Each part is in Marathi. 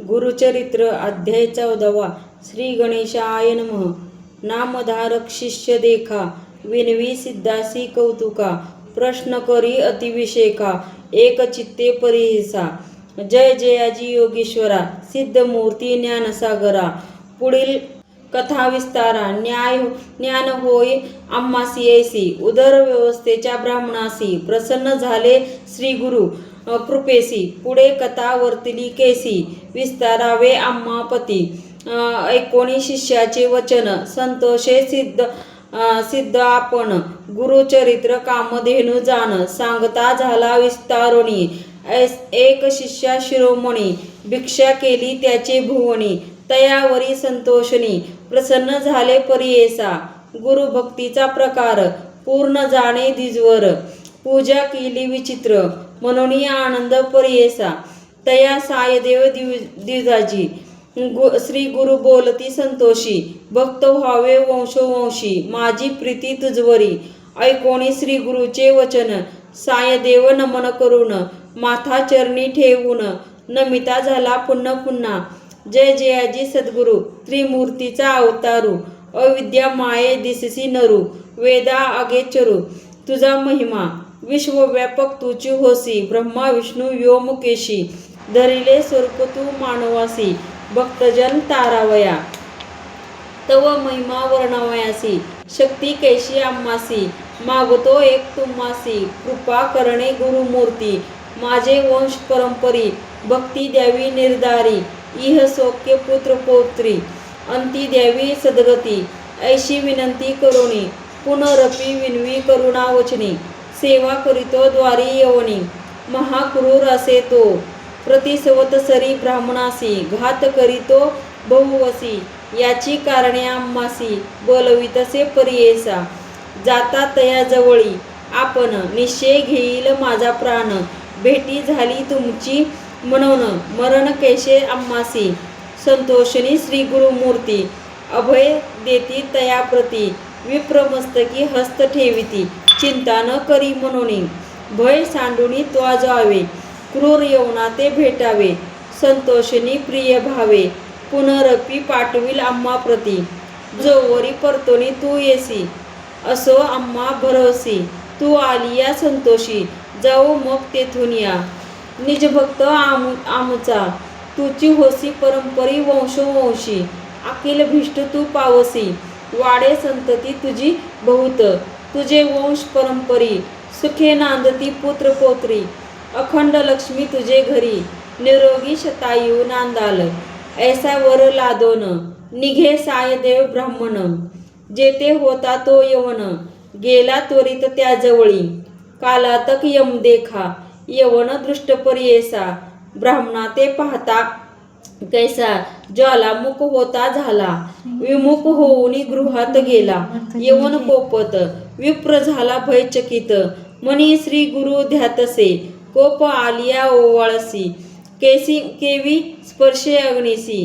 गुरुचरित्र अध्याय 14 श्री गणेशाय नमः। नामधारक शिष्य देखा, विनवी सिद्धासी कौतुका, प्रश्न करी अतिविषेका, एक चित्ते परिहिसा। जय जयाजी योगेश्वरा, सिद्धमूर्ती ज्ञानसागरा। पुढील कथा विस्तारा, ज्ञान होय आम्हासी ऐसी, उदर व्यवस्थेच्या ब्राह्मणासी, प्रसन्न झाले श्री गुरु कृपेसी। पुढे कथा वर्तली कैसी, विस्तारावे आम्हापती। ऐकोनी शिष्याचे वचन, संतोषे सिद्ध आपण, गुरुचरित्र कामधेनु जाण, सांगता झाला विस्तारोनी। एक शिष्या शिरोमणी, भिक्षा केली त्याचे भुवनी, तयावरी संतोषणी, प्रसन्न झाले परियेसा। गुरुभक्तीचा प्रकार, पूर्ण जाणे दिजवर, पूजा केली विचित्र, म्हणून आनंद परियेसा। तया सायदेव द्विजाजी, श्री गुरु बोलती संतोषी, भक्त व्हावे वंशोवंशी, माझी प्रीती तुझवरी। ऐकोणी श्री गुरुचे वचन, सायदेव नमन करून, माथा चरणी ठेवून, नमिता झाला पुन्हा पुन्हा। जय जयाजी सद्गुरु, त्रिमूर्तीचा अवतारू, अविद्या माये दिससी नरू, वेदा आगेचरू, तुझा महिमा विश्वव्यापक तुची होसी, ब्रह्मा विष्णू व्योमकेशी, धरिले स्वरूप तू मानवासी, भक्तजन तारावया, तव महिमा वर्णवयासी, शक्ती कैशी आम्हासी, मागतो एक तुम्हासी, कृपा करणे गुरुमूर्ती, माझे वंश परंपरी, भक्ती द्यावी निर्धारी, इह सौख्य पुत्र पौत्री, अंती द्यावी सद्गती, ऐशी विनंती करुणी, पुनरपी विनवी करुणा वचनी, सेवा करीतो द्वारी यवनी, महाक्रूर असे तो, प्रतिसवतसरी ब्राह्मणासी, घात करीतो बहुवसी, याची कारणे आम्हासी, बोलवितसे परियेसा। जाता तया जवळी आपण, निश्चय घेईल माझा प्राण, भेटी झाली तुमची म्हणून, मरण कैसे आम्हासी, संतोषणी श्री गुरुमूर्ती, अभय देती तया प्रती, विप्रमस्तकी हस्त ठेविती, चिंता न करी म्हणून, भय सांडुनी त्वा जावे, क्रूर यवना ते भेटावे, संतोषणी प्रिय भावे, पुनरपी पाठविल आम्हा प्रती, जोवरी परतोनी तू येसी, असो आम्हा भरवसी, तू आलिया संतोषी, जाऊ मग तेथून या, निजभक्त आमचा, तुची होसी परंपरी वंशोवंशी, अखिल भिष्ट तू पावसी, वाडे संतती तुझी बहुत, तुझे वंश परंपरी, सुखे नांदती पुत्र पौत्री, अखंड लक्ष्मी तुझे घरी, निरोगी शतायू नांदाल, ऐसा वर लादोन, निघे सायदेव ब्राह्मण, जेथे होता तो यवन, गेला त्वरित त्या जवळी, कालातक यम देखा, यवन दृष्ट परियेसा, ब्राह्मणा ते पाहता कैसा, ज्वालामुख होता झाला, विमुख होऊन गृहात गेला, यवन कोपत, विप्र झाला भयचकित, मनी श्री गुरु ध्यातसे, कोप आलिया ओवाळसी, केवी स्पर्शे अग्निसी,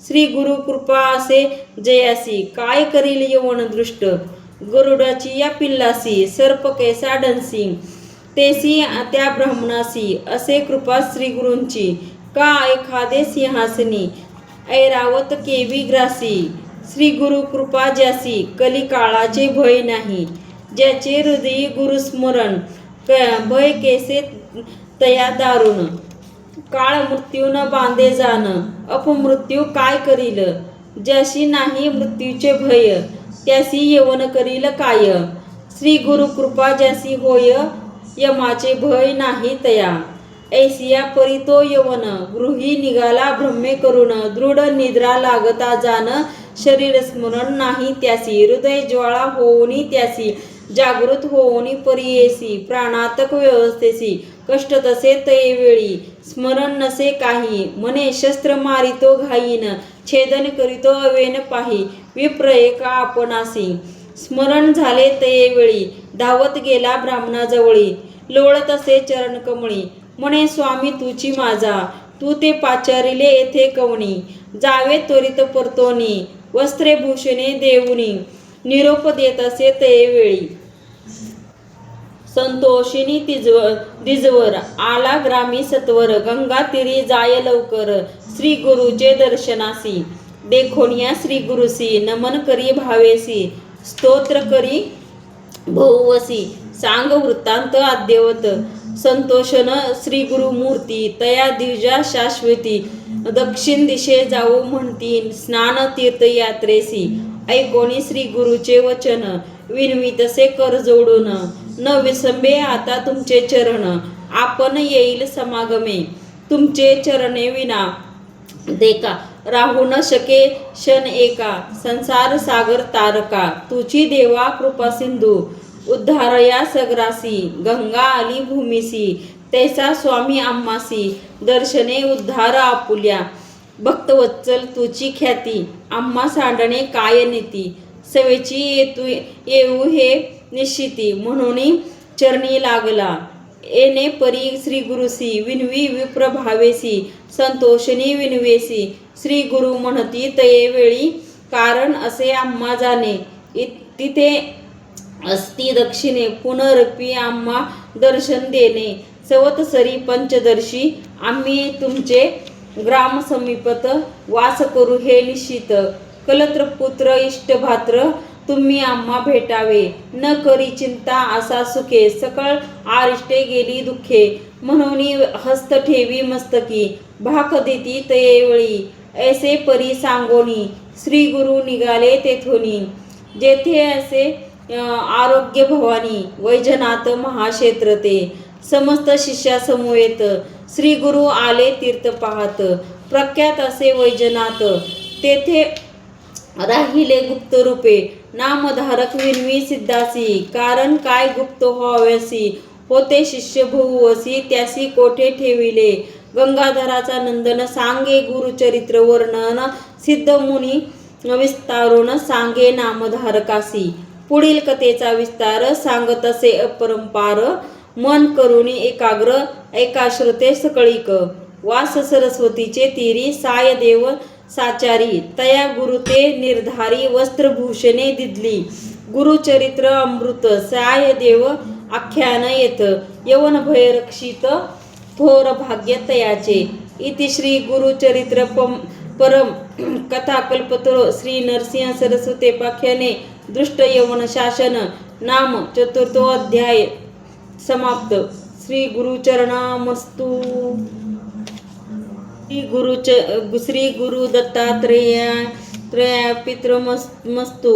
श्री गुरु कृपा असे जयासी, काय करील यवन दृष्ट, गरुडाची या पिल्लासी, सर्प कैसा डंसी, तेसी त्या ब्राह्मणासी, असे कृपा श्री गुरूंची, का एखादे सिंहासनी, ऐरावत केवी ग्रासी, श्री गुरु कृपा ज्यासी, कलिकाळाचे भय नाही, ज्याचे हृदयी गुरुस्मरण, भय कैसे तया दारुण, काळ मृत्यून बांधे जाण, अपमृत्यू काय करील, ज्याशी नाही मृत्यूचे भय, त्यासी यवन करील काय, श्री गुरु कृपा ज्यासी होय, यमाचे भय नाही तया, ऐसिया परी तो यवन, गृही निघाला भ्रमे करून, दृढ निद्रा लागता जाण, शरीर स्मरण नाही त्यासी, हृदय ज्वाळा होऊनी त्यासी, जागृत होऊनी परियेसी, प्राणातक व्यवस्थेसी, कष्ट तसे तये वेळी, स्मरण नसे काही, मने शस्त्र मारितो घाईन, छेदन करीतो अवेन पाही, विप्र एका आपणासी, स्मरण झाले तये वेळी, धावत गेला ब्राह्मणाजवळी, लोळत असे चरण कमळी, म्हणे स्वामी तुची माझा, तू ते पाचारिले येथे कवणी, जावे त्वरित परतोनी, वस्त्रे भूषणे देऊनी, निरोप देत असे तये वेळी, संतोषिनी दिजवर आला ग्रामी सत्वर, गंगा तीरी जाय लवकर, श्री गुरुचे दर्शनासी, देखोनिया श्री गुरुसी, नमन करी भावेसी, स्तोत्र करी बहुवसी, सांग वृत्तांत अद्यवत, संतोषन श्री गुरु मूर्ती, तया द्विजा शाश्वती, दक्षिण दिशे जाऊ म्हणती, स्नान तीर्थयात्रेसी, ऐकोनी श्री गुरुचे वचन, विनवी तसे कर जोडून, न विसंबे आता तुमचे चरण, आपण येईल समागमे, तुमचे चरणे विना देखा, राहू न शके क्षण एका, संसार सागर तारका, तुझी देवा कृपा सिंधू, उद्धारया सग्रासी, गंगा आली भूमीसी, तैसा स्वामी आम्हासी, दर्शने उद्धार आपुल्या, भक्तवत्सल तुझी ख्याती, आम्हा सांडणे काय नीती, सवेची येऊ हे निश्चिती, म्हणून चरणी लागला, येणे परी श्री गुरुसी, विनवी विप्र भावेसी, संतोषिनी विनवेसी, श्री गुरु म्हणती तये वेळी, कारण असे आम्हा जाणे, तिथे अस्ति दक्षिणे, पुनरपी आम्हा दर्शन देणे, सवतसरी पंचदर्शी, आम्ही तुमचे ग्राम समीपत वास करू हे निश्चित, कलत्रपुत्र इष्टभात्र, तुम्ही आम्हा भेटावे, न करी चिंता असा सुखे, सकळ आरिष्टे गेली दुःखे, म्हणून हस्त ठेवी मस्तकी, भाक देती तयेवळी, ऐसे परी सांगोनी, श्री गुरु निघाले तेथोनी, जेथे असे आरोग्य भवानी, वैजनाथ महाक्षेत्र ते, समस्त शिष्यासमवेत, श्री गुरु आले तीर्थ पाहत, प्रख्यात असे वैजनाथ, तेथे राहिले गुप्त रूपे, नामधारक विनवी सिद्धासी, कारण काय गुप्त व्हाव्यासी, होते शिष्य बहुवसी, त्यासी कोठे ठेविले, गंगाधराचा नंदन, सांगे गुरुचरित्र वर्णन, सिद्ध मुनी विस्तारून सांगे नामधारकासी, पुढील कथेचा विस्तार सांगत असे अपरंपार, मन करुणी एकाग्र ऐका श्रोते सकळीक, वास सरस्वतीचे तीरी, साय देव साचारी, तया गुरुते निर्धारी, वस्त्रभूषणे दिदली, गुरुचरित्र अमृत, साय देव आख्यान येत, यवन भय रक्षित, थोर भाग्य तयाचे, इति श्री गुरुचरित्र परम कथाकल्पतरो श्री नरसिंह सरस्वतेपाख्याने दृष्ट यवन शासन नाम चतुर्थो अध्याय समाप्त. श्री गुरुचरणामस्तु. श्री गुरु दत्तात्रेय पितृमस्तु.